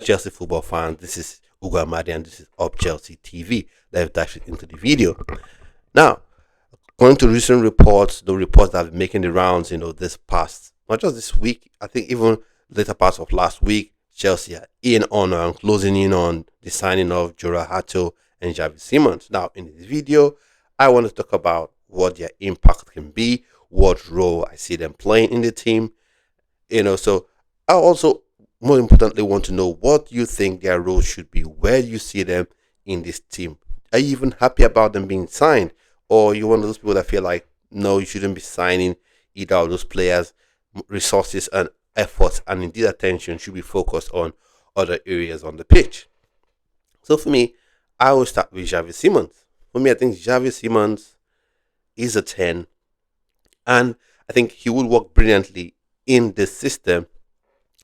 Chelsea football fans? This is Ugo Amadi and this is Up Chelsea TV. Let's dive into the video. Now, according to recent reports, the reports that have been making the rounds, this past, not just this week, I think even later parts of last week, Chelsea are closing in on the signing of Jorrel, Hato and Xavi Simons. Now, in this video, I want to talk about what their impact can be, what role I see them playing in the team. So I also, more importantly, want to know what you think their role should be, where you see them in this team. Are you even happy about them being signed? Or you one of those people that feel like, no, you shouldn't be signing either of those players, resources and efforts, and indeed attention should be focused on other areas on the pitch. So for me, I will start with Xavi Simons. For me, I think Xavi Simons is a 10, and I think he would work brilliantly in this system,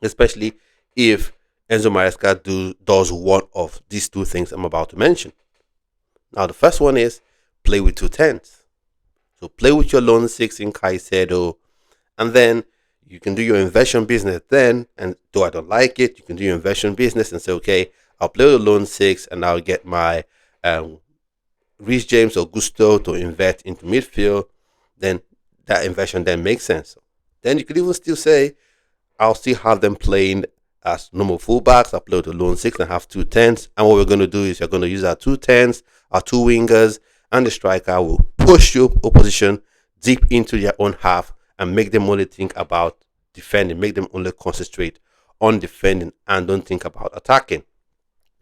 especially if Enzo Maresca does one of these two things I'm about to mention. Now, the first one is play with 2 10s. So play with your lone 6 in Caicedo, and then you can do your inversion business then, and though I don't like it, you can do your inversion business and say, okay, I'll play with the lone 6 and I'll get my Reece James or Gusto to invert into midfield. Then that inversion then makes sense. Then you could even still say, I'll still have them playing as normal fullbacks. I'll play with the lone 6 and have 2 10s. And what we're going to do is you're going to use our 2 10s, our 2 wingers, and the striker will push your opposition deep into their own half and make them only think about defending, make them only concentrate on defending and don't think about attacking.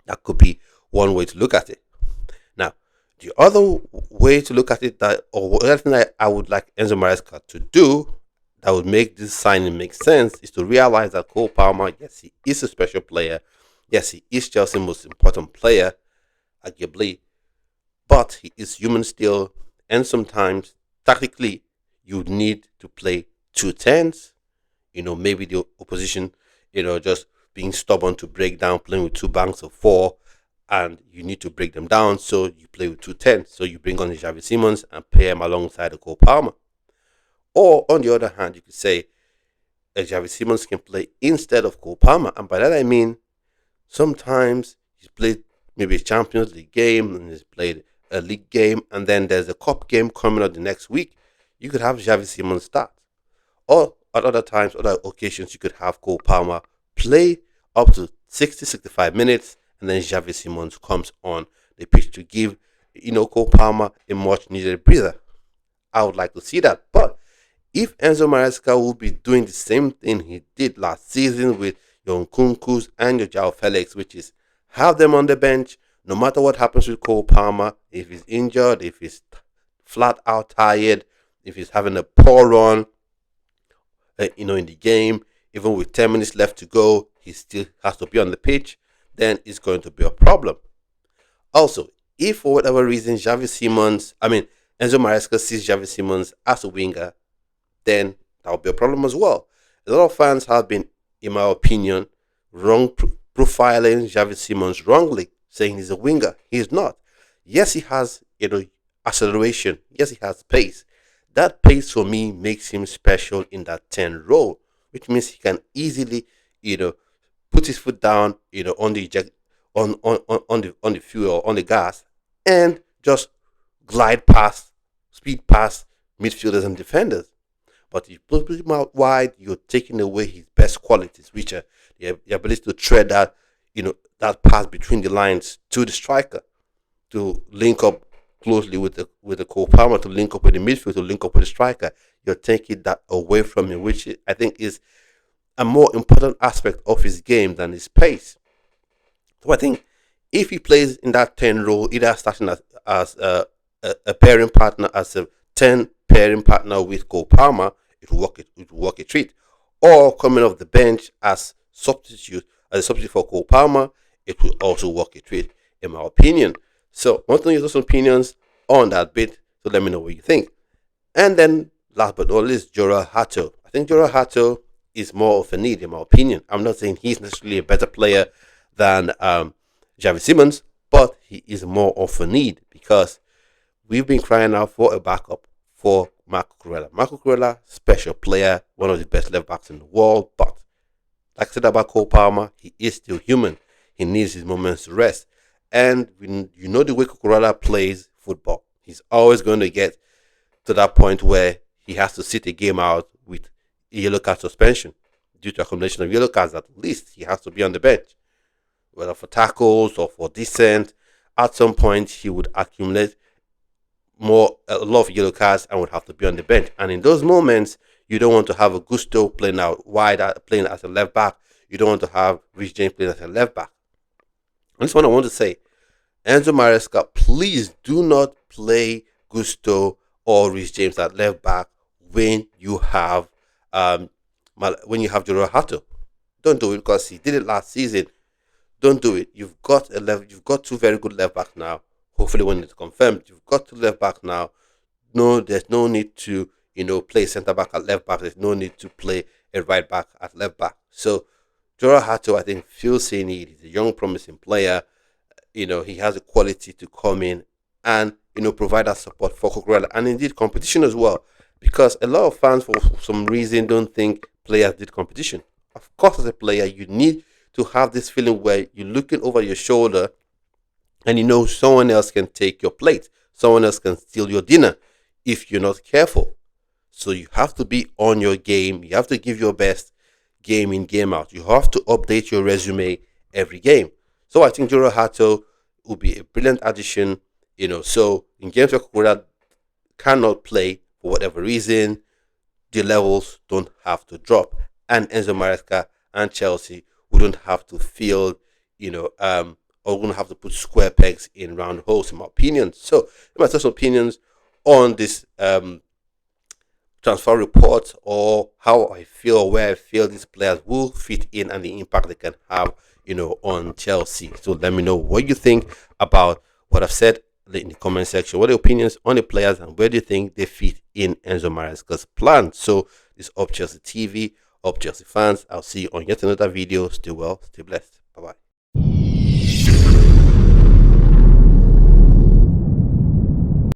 That could be one way to look at it. Now, the other way to look at it, or the other thing that I would like Enzo Maresca to do that would make this signing make sense, is to realize that Cole Palmer, yes, he is a special player. Yes, he is Chelsea's most important player, arguably, but he is human still, and sometimes tactically you need to play 2 10s. Maybe the opposition, just being stubborn to break down, playing with 2 banks of 4, and you need to break them down, so you play with 2 10s. So you bring on the Xavi Simons and pair him alongside the Cole Palmer. Or on the other hand, you could say Xavi Simons can play instead of Cole Palmer, and by that I mean sometimes he's played maybe a Champions League game and he's played a league game, and then there's a cup game coming up the next week. You could have Xavi Simons start. Or at other times, other occasions, you could have Cole Palmer play up to 60-65 minutes, and then Xavi Simons comes on the pitch to give, Cole Palmer a much needed breather. I would like to see that. But if Enzo Maresca will be doing the same thing he did last season with your Nkunkus and your João Felix, which is have them on the bench, no matter what happens with Cole Palmer, if he's injured, if he's flat out tired, if he's having a poor run, in the game, even with 10 minutes left to go, he still has to be on the pitch, then it's going to be a problem. Also, if for whatever reason Enzo Maresca sees Xavi Simons as a winger, then that will be a problem as well. A lot of fans have been, in my opinion, profiling Xavi Simons wrongly, saying he's a winger. He's not. Yes, he has, acceleration. Yes, he has pace. That pace for me makes him special in that 10 role, which means he can easily, put his foot down, on the fuel, on the gas, and just glide past, speed past midfielders and defenders. But if you put him out wide, you're taking away his best qualities, which are the ability to tread that, that pass between the lines to the striker, to link up closely with the Cole Palmer, to link up with the midfield, to link up with the striker. You're taking that away from him, which I think is a more important aspect of his game than his pace. So I think if he plays in that 10 role, either starting as a pairing partner, as a 10 pairing partner with Cole Palmer, it will work a treat. Or coming off the bench as a substitute for Cole Palmer, it will also work a treat, in my opinion. So, I want to use some opinions on that bit, so let me know what you think. And then, last but not least, Jorrel Hato. I think Jorrel Hato is more of a need, in my opinion. I'm not saying he's necessarily a better player than Xavi Simons, but he is more of a need because we've been crying out for a backup for Marco Cucurella. Marco Cucurella, special player, one of the best left backs in the world, but like I said about Cole Palmer, he is still human. he needs his moments to rest. And you know the way Cucurella plays football, he's always going to get to that point where he has to sit a game out with a yellow card suspension due to accumulation of yellow cards. At least he has to be on the bench, whether for tackles or for dissent. At some point, he would accumulate a lot of yellow cards and would have to be on the bench. And in those moments, you don't want to have a Gusto playing out wide, playing as a left back. You don't want to have Rich James playing as a left back. And this one I want to say, Enzo Maresca, please do not play Gusto or Rich James at left back when you have Jorrel Hato. Don't do it, because he did it last season. Don't do it. You've got two very good left back now. Hopefully, when it's confirmed, you've got two left back now. No, there's no need to play centre back at left back. There's no need to play a right back at left back. So Jorrel Hato, I think, feels he needs. He's a young, promising player. He has the quality to come in and provide that support for Cucurella, and indeed competition as well. Because a lot of fans, for some reason, don't think players did competition. Of course, as a player, you need to have this feeling where you're looking over your shoulder and someone else can take your plate. Someone else can steal your dinner if you're not careful. So you have to be on your game. You have to give your best game in, game out. You have to update your resume every game. So I think Jorrel Hato will be a brilliant addition. So in games where Cucurella cannot play for whatever reason, the levels don't have to drop. And Enzo Maresca and Chelsea wouldn't have to feel, or wouldn't have to put square pegs in round holes, in my opinion. So, my personal opinions on this transfer report, or how I feel, or where I feel these players will fit in, and the impact they can have, on Chelsea. So, let me know what you think about what I've said in the comment section. What are your opinions on the players, and where do you think they fit in Enzo Maresca's plan? So, this is Up Chelsea TV, Up Chelsea fans. I'll see you on yet another video. Stay well, stay blessed.